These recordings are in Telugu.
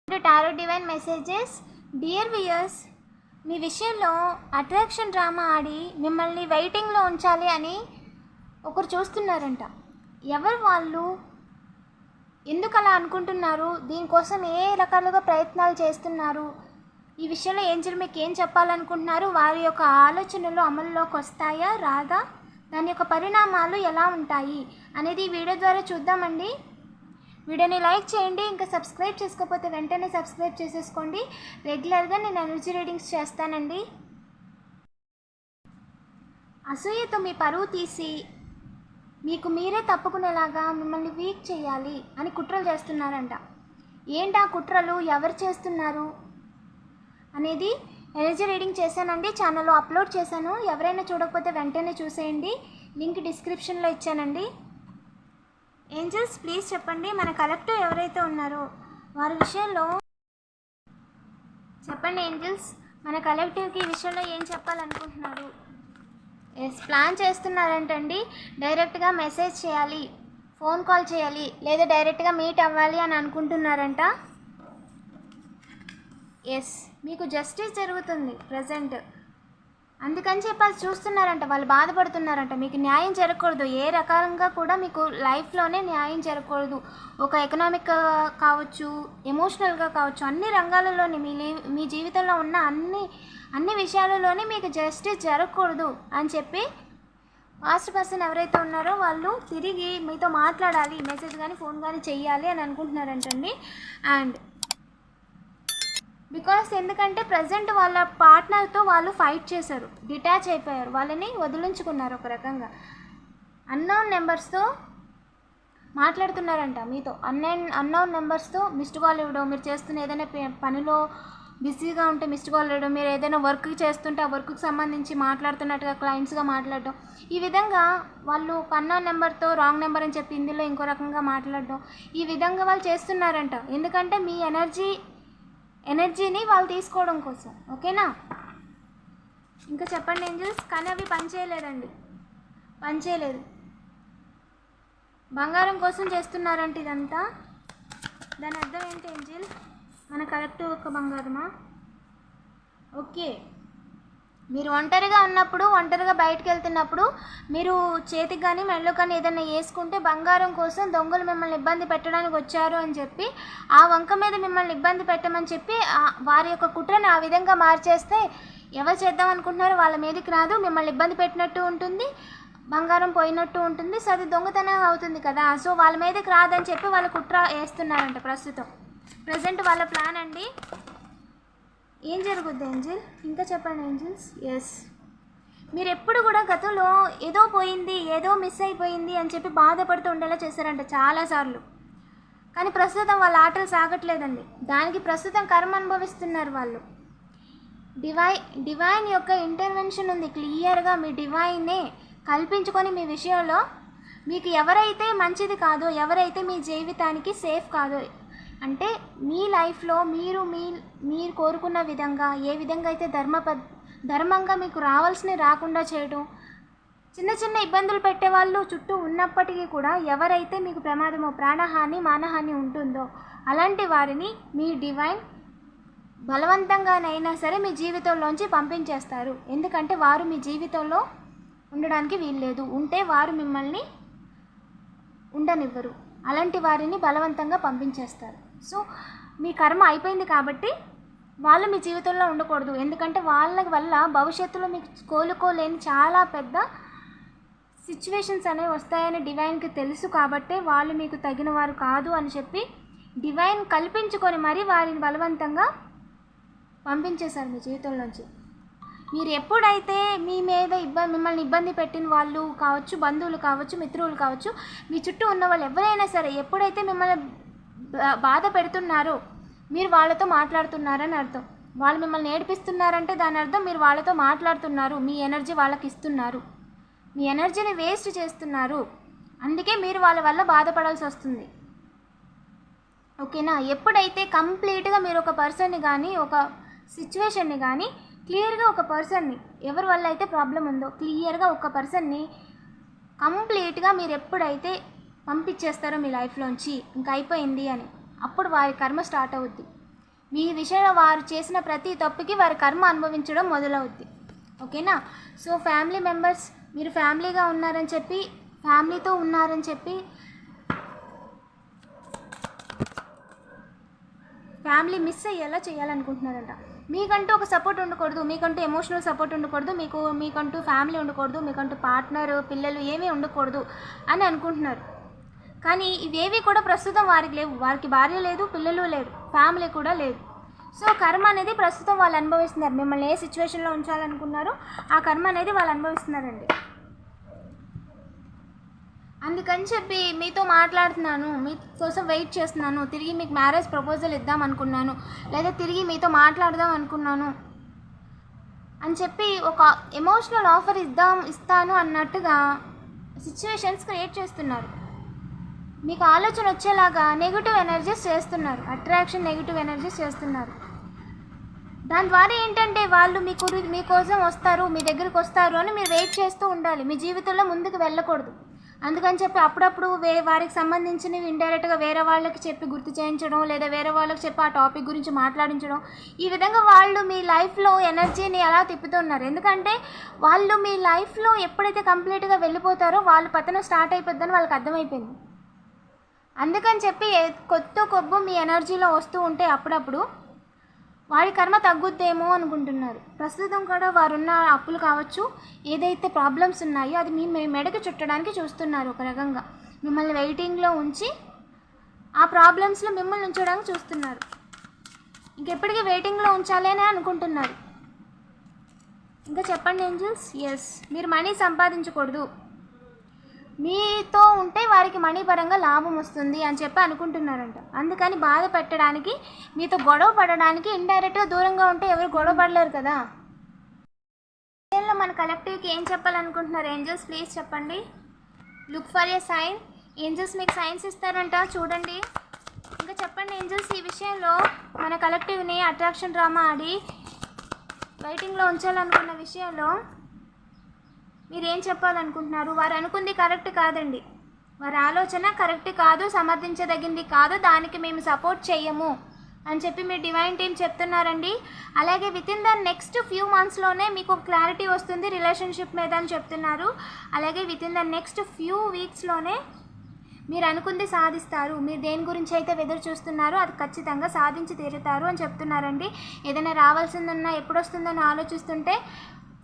Tarot divine messages. Dear viewers, మీ విషయంలో అట్రాక్షన్ డ్రామా ఆడి మిమ్మల్ని వెయిటింగ్లో ఉంచాలి అని ఒకరు చూస్తున్నారంట. ఎవరు వాళ్ళు, ఎందుకు అలా అనుకుంటున్నారు, దీనికోసం ఏ రకాలుగా ప్రయత్నాలు చేస్తున్నారు, ఈ విషయంలో ఏంజెల్ మీకు ఏం చెప్పాలనుకుంటున్నారు, వారి యొక్క ఆలోచనలు అమల్లోకి వస్తాయా రాదా, దాని యొక్క పరిణామాలు ఎలా ఉంటాయి అనేది ఈ వీడియో ద్వారా చూద్దామండి. వీడియోని లైక్ చేయండి. ఇంకా సబ్స్క్రైబ్ చేసుకోకపోతే వెంటనే సబ్స్క్రైబ్ చేసేసుకోండి. రెగ్యులర్గా నేను ఎనర్జీ రీడింగ్స్ చేస్తానండి. అసూయతో మీ పరువు తీసి మీకు మీరే తప్పుకునేలాగా మిమ్మల్ని వీక్ చేయాలి అని కుట్రలు చేస్తున్నారంట. ఏంటి ఆ కుట్రలు, ఎవరు చేస్తున్నారు అనేది ఎనర్జీ రీడింగ్ చేశానండి, ఛానల్లో అప్లోడ్ చేశాను. ఎవరైనా చూడకపోతే వెంటనే చూసేయండి, లింక్ డిస్క్రిప్షన్లో ఇచ్చానండి. ఏంజల్స్ ప్లీజ్ చెప్పండి, మన కలెక్టివ్ ఎవరైతే ఉన్నారో వారి విషయంలో చెప్పండి. ఏంజల్స్ మన కలెక్టివ్కి ఈ విషయంలో ఏం చెప్పాలనుకుంటున్నారు? ప్లాన్ చేస్తున్నారంటండి. డైరెక్ట్గా మెసేజ్ చేయాలి, ఫోన్ కాల్ చేయాలి, లేదా డైరెక్ట్గా మీట్ అవ్వాలి అని అనుకుంటున్నారంట. మీకు జస్టిస్ జరుగుతుంది ప్రజెంట్, అందుకని చెప్పి అది చూస్తున్నారంట. వాళ్ళు బాధపడుతున్నారంట. మీకు న్యాయం జరగకూడదు, ఏ రకంగా కూడా మీకు లైఫ్లోనే న్యాయం జరగకూడదు. ఒక ఎకనామిక్ కావచ్చు, ఎమోషనల్గా కావచ్చు, అన్ని రంగాలలోని మీ జీవితంలో ఉన్న అన్ని విషయాలలోనే మీకు జస్టిస్ జరగకూడదు అని చెప్పి ఫాస్ట్ పర్సన్ ఎవరైతే ఉన్నారో వాళ్ళు తిరిగి మీతో మాట్లాడాలి, మెసేజ్ కానీ ఫోన్ కానీ చెయ్యాలి అని అనుకుంటున్నారంటండి. అండ్ బికాస్ ఎందుకంటే ప్రజెంట్ వాళ్ళ పార్ట్నర్తో వాళ్ళు ఫైట్ చేశారు, డిటాచ్ అయిపోయారు, వాళ్ళని వదిలించుకున్నారు. ఒక రకంగా అన్నోన్ నెంబర్స్తో మాట్లాడుతున్నారంట మీతో. అన్నోన్ నెంబర్స్తో మిస్డ్ కాల్ ఇవ్వడం, మీరు చేస్తున్న ఏదైనా పనిలో బిజీగా ఉంటే మిస్డ్ కాల్ ఇవ్వడం, మీరు ఏదైనా వర్క్ చేస్తుంటే ఆ వర్క్కి సంబంధించి మాట్లాడుతున్నట్టుగా క్లయింట్స్గా మాట్లాడడం, ఈ విధంగా వాళ్ళు అన్నోన్ నెంబర్తో రాంగ్ నెంబర్ అని చెప్పి ఇందులో ఇంకో రకంగా మాట్లాడడం, ఈ విధంగా వాళ్ళు చేస్తున్నారంట. ఎందుకంటే మీ ఎనర్జీని వాళ్ళు తీసుకోవడం కోసం. ఓకేనా? ఇంకా చెప్పండి ఏంజల్స్. కానీ అవి పనిచేయలేదండి, పనిచేయలేదు. బంగారం కోసం చేస్తున్నారంట ఇదంతా. దాని అర్థం ఏంటి ఏంజల్? మన కరెక్ట్ ఒక బంగారమా? ఓకే, మీరు ఒంటరిగా ఉన్నప్పుడు, ఒంటరిగా బయటకు వెళ్తున్నప్పుడు మీరు చేతికి కానీ మెడలో కానీ ఏదైనా వేసుకుంటే బంగారం కోసం దొంగలు మిమ్మల్ని ఇబ్బంది పెట్టడానికి వచ్చారు అని చెప్పి ఆ వంక మీద మిమ్మల్ని ఇబ్బంది పెట్టమని చెప్పి వారి యొక్క కుట్రను ఆ విధంగా మార్చేస్తే ఎవరు చేద్దాం అనుకుంటున్నారో వాళ్ళ మీదకి రాదు, మిమ్మల్ని ఇబ్బంది పెట్టినట్టు ఉంటుంది, బంగారం పోయినట్టు ఉంటుంది, సో అది దొంగతనం అవుతుంది కదా. సో వాళ్ళ మీదకి రాదని చెప్పి వాళ్ళు కుట్ర వేస్తున్నారంట ప్రజెంట్ వాళ్ళ ప్లాన్ అండి. ఏం జరుగుద్ది ఏంజల్? ఇంకా చెప్పండి ఏంజల్స్. మీరు ఎప్పుడు కూడా గతంలో ఏదో పోయింది, ఏదో మిస్ అయిపోయింది అని చెప్పి బాధపడుతూ ఉండేలా చేశారంట చాలాసార్లు. కానీ ప్రస్తుతం వాళ్ళ ఆటలు సాగట్లేదండి. దానికి ప్రస్తుతం కర్మ అనుభవిస్తున్నారు వాళ్ళు. డివైన్ యొక్క ఇంటర్వెన్షన్ ఉంది క్లియర్గా. మీ డివైనే కల్పించుకొని మీ విషయంలో మీకు ఎవరైతే మంచిది కాదో, ఎవరైతే మీ జీవితానికి సేఫ్ కాదో, అంటే మీ లైఫ్లో మీరు కోరుకున్న విధంగా ఏ విధంగా అయితే ధర్మంగా మీకు రావాల్సినవి రాకుండా చేయడం, చిన్న ఇబ్బందులు పెట్టేవాళ్ళు చుట్టూ ఉన్నప్పటికీ కూడా ఎవరైతే మీకు ప్రమాదమో, ప్రాణహాని మానహాని ఉంటుందో అలాంటి వారిని మీ డివైన్ బలవంతంగానైనా సరే మీ జీవితంలోంచి పంపించేస్తారు. ఎందుకంటే వారు మీ జీవితంలో ఉండడానికి వీల్లేదు, ఉంటే వారు మిమ్మల్ని ఉండనివ్వరు. అలాంటి వారిని బలవంతంగా పంపించేస్తారు. సో మీ కర్మ అయిపోయింది కాబట్టి వాళ్ళు మీ జీవితంలో ఉండకూడదు. ఎందుకంటే వాళ్ళ వల్ల భవిష్యత్తులో మీకు కోలుకోలేని చాలా పెద్ద సిచ్యువేషన్స్ అనేవి వస్తాయని డివైన్కి తెలుసు. కాబట్టే వాళ్ళు మీకు తగిన వారు కాదు అని చెప్పి డివైన్ కల్పించుకొని మరీ వారిని బలవంతంగా పంపించేశారు మీ జీవితంలోంచి. మీరు ఎప్పుడైతే మీ మీద మిమ్మల్ని ఇబ్బంది పెట్టిన వాళ్ళు కావచ్చు, బంధువులు కావచ్చు, మిత్రులు కావచ్చు, మీ చుట్టూ ఉన్న వాళ్ళు ఎవరైనా సరే ఎప్పుడైతే మిమ్మల్ని బాధ పెడుతున్నారో మీరు వాళ్ళతో మాట్లాడుతున్నారని అర్థం. వాళ్ళు మిమ్మల్ని ఏడిపిస్తున్నారంటే దాని అర్థం మీరు వాళ్ళతో మాట్లాడుతున్నారు, మీ ఎనర్జీ వాళ్ళకి ఇస్తున్నారు, మీ ఎనర్జీని వేస్ట్ చేస్తున్నారు. అందుకే మీరు వాళ్ళ వల్ల బాధపడాల్సి వస్తుంది. ఓకేనా? ఎప్పుడైతే కంప్లీట్గా మీరు ఒక పర్సన్ని కానీ ఒక సిచ్యువేషన్ని కానీ క్లియర్గా ఒక పర్సన్ని ఎవరి వల్ల అయితే ప్రాబ్లం ఉందో క్లియర్గా ఒక పర్సన్ని కంప్లీట్గా మీరు ఎప్పుడైతే పంపించేస్తారో మీ లైఫ్లోంచి ఇంకా అయిపోయింది అని, అప్పుడు వారి కర్మ స్టార్ట్ అవుద్ది. మీ విషయంలో వారు చేసిన ప్రతి తప్పుకి వారి కర్మ అనుభవించడం మొదలవుద్ది. ఓకేనా? సో ఫ్యామిలీ మెంబర్స్, మీరు ఫ్యామిలీగా ఉన్నారని చెప్పి, ఫ్యామిలీతో ఉన్నారని చెప్పి ఫ్యామిలీ మిస్ అయ్యేలా చేయాలనుకుంటున్నారంట. మీకంటూ ఒక సపోర్ట్ ఉండకూడదు, మీకంటూ ఎమోషనల్ సపోర్ట్ ఉండకూడదు, మీకంటూ ఫ్యామిలీ ఉండకూడదు, మీకంటూ పార్ట్నర్, పిల్లలు ఏమీ ఉండకూడదు అని అనుకుంటున్నారు. కానీ ఇవేవి కూడా ప్రస్తుతం వారికి లేవు. వారికి భార్య లేదు, పిల్లలు లేరు, ఫ్యామిలీ కూడా లేదు. సో కర్మ అనేది ప్రస్తుతం వాళ్ళు అనుభవిస్తున్నారు. మిమ్మల్ని ఏ సిచ్యువేషన్లో ఉంచాలనుకున్నారో ఆ కర్మ అనేది వాళ్ళు అనుభవిస్తున్నారండి. అందుకని చెప్పి మీతో మాట్లాడుతున్నాను, మీకోసం వెయిట్ చేస్తున్నాను, తిరిగి మీకు మ్యారేజ్ ప్రపోజల్ ఇద్దాం అనుకున్నాను, లేదా తిరిగి మీతో మాట్లాడదాం అనుకున్నాను అని చెప్పి ఒక ఎమోషనల్ ఆఫర్ ఇస్తాను అన్నట్టుగా సిచ్యువేషన్స్ క్రియేట్ చేస్తున్నారు. మీకు ఆలోచన వచ్చేలాగా నెగిటివ్ ఎనర్జీస్ చేస్తున్నారు, అట్రాక్షన్ నెగిటివ్ ఎనర్జీస్ చేస్తున్నారు. దాని ద్వారా ఏంటంటే వాళ్ళు మీకోసం వస్తారు, మీ దగ్గరికి వస్తారు అని మీరు వెయిట్ చేస్తూ ఉండాలి. మీ జీవితంలో ముందుకు వెళ్ళకూడదు. అందుకని చెప్పి అప్పుడప్పుడు వారికి సంబంధించినవి ఇండైరెక్ట్గా వేరే వాళ్ళకి చెప్పి గుర్తు చేయించడం, లేదా వేరే వాళ్ళకి చెప్పి ఆ టాపిక్ గురించి మాట్లాడించడం, ఈ విధంగా వాళ్ళు మీ లైఫ్లో ఎనర్జీని అలా తిప్పుతున్నారు. ఎందుకంటే వాళ్ళు మీ లైఫ్లో ఎప్పుడైతే కంప్లీట్గా వెళ్ళిపోతారో వాళ్ళు పతనం స్టార్ట్ అయిపోద్దని వాళ్ళకి అర్థమైపోయింది. అందుకని చెప్పి కొత్త కొబ్బు మీ ఎనర్జీలో వస్తూ ఉంటే అప్పుడప్పుడు వాడి కర్మ తగ్గుద్దేమో అనుకుంటున్నారు. ప్రస్తుతం కూడా వారున్న అప్పులు కావచ్చు, ఏదైతే ప్రాబ్లమ్స్ ఉన్నాయో అది మీ మెడకి చుట్టడానికి చూస్తున్నారు. ఒక రకంగా మిమ్మల్ని వెయిటింగ్లో ఉంచి ఆ ప్రాబ్లమ్స్లో మిమ్మల్ని ఉంచడానికి చూస్తున్నారు. ఇంకెప్పటికీ వెయిటింగ్లో ఉంచాలని అనుకుంటున్నారు. ఇంకా చెప్పండి ఏంజల్స్. ఎస్, మీరు మనీ సంపాదించకూడదు, మీతో ఉంటే వారికి మనీ పరంగా లాభం వస్తుంది అని చెప్పి అనుకుంటున్నారంట. అందుకని బాధ పెట్టడానికి, మీతో గొడవ పడడానికి ఇండైరెక్ట్గా దూరంగా ఉంటే ఎవరు గొడవ పడలేరు కదా. మన కలెక్టివ్కి ఏం చెప్పాలనుకుంటున్నారు ఏంజల్స్? ప్లీజ్ చెప్పండి. Look for a sign. Angels మీకు సైన్స్ ఇస్తారంట, చూడండి. ఇంకా చెప్పండి ఏంజల్స్, ఈ విషయంలో మన కలెక్టివ్ని అట్రాక్షన్ డ్రామా ఆడి వెయిటింగ్లో ఉంచాలనుకున్న విషయంలో మీరేం చెప్పాలనుకుంటున్నారు? వారు అనుకుంది కరెక్ట్ కాదండి, వారి ఆలోచన కరెక్ట్ కాదు, సమర్థించదగింది కాదు, దానికి మేము సపోర్ట్ చెయ్యము అని చెప్పి మీ డివైన్ టీమ్ చెప్తున్నారండి. అలాగే వితిన్ ద నెక్స్ట్ ఫ్యూ మంత్స్లోనే మీకు క్లారిటీ వస్తుంది రిలేషన్షిప్ మీద అని చెప్తున్నారు. అలాగే వితిన్ ద నెక్స్ట్ ఫ్యూ వీక్స్లోనే మీరు అనుకుంది సాధిస్తారు. మీరు దేని గురించి అయితే ఎదురు చూస్తున్నారో అది ఖచ్చితంగా సాధించి తీరుతారు అని చెప్తున్నారండి. ఏదైనా రావాల్సిందన్నా ఎప్పుడు వస్తుందని ఆలోచిస్తుంటే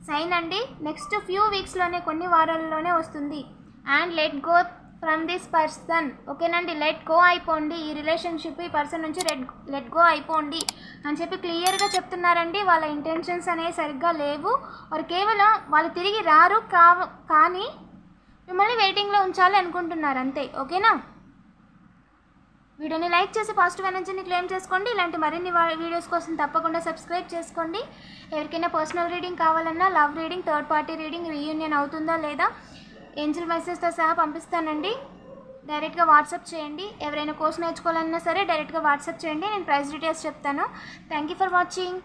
సైన్ అండి, నెక్స్ట్ ఫ్యూ వీక్స్లోనే, కొన్ని వారాల్లోనే వస్తుంది. And let go from this person. ఓకేనండి, లెట్ గో అయిపోండి, ఈ రిలేషన్షిప్ ఈ పర్సన్ నుంచి లెట్ గో అయిపోండి అని చెప్పి క్లియర్గా చెప్తున్నారండి. వాళ్ళ ఇంటెన్షన్స్ అనేవి సరిగ్గా లేవు, వారు కేవలం వాళ్ళు తిరిగి రారు, కానీ మిమ్మల్ని వెయిటింగ్లో ఉంచాలి అనుకుంటున్నారు అంతే. ఓకేనా? వీడియోని లైక్ చేసి పాజిటివ్ ఎనర్జీని క్లెయిమ్ చేసుకోండి. ఇలాంటి మరిన్ని వీడియోస్ కోసం తప్పకుండా సబ్స్క్రైబ్ చేసుకోండి. ఎవరికైనా పర్సనల్ రీడింగ్ కావాలన్నా, love reading, third party reading, reunion అవుతుందా లేదా ఏంజల్ మెసేజ్తో సహా పంపిస్తానండి. డైరెక్ట్గా వాట్సాప్ చేయండి. ఎవరైనా కోర్స్ నేర్చుకోవాలన్నా సరే డైరెక్ట్గా వాట్సాప్ చేయండి, నేను ప్రైస్ డీటెయిల్స్ చెప్తాను. Thank you for watching.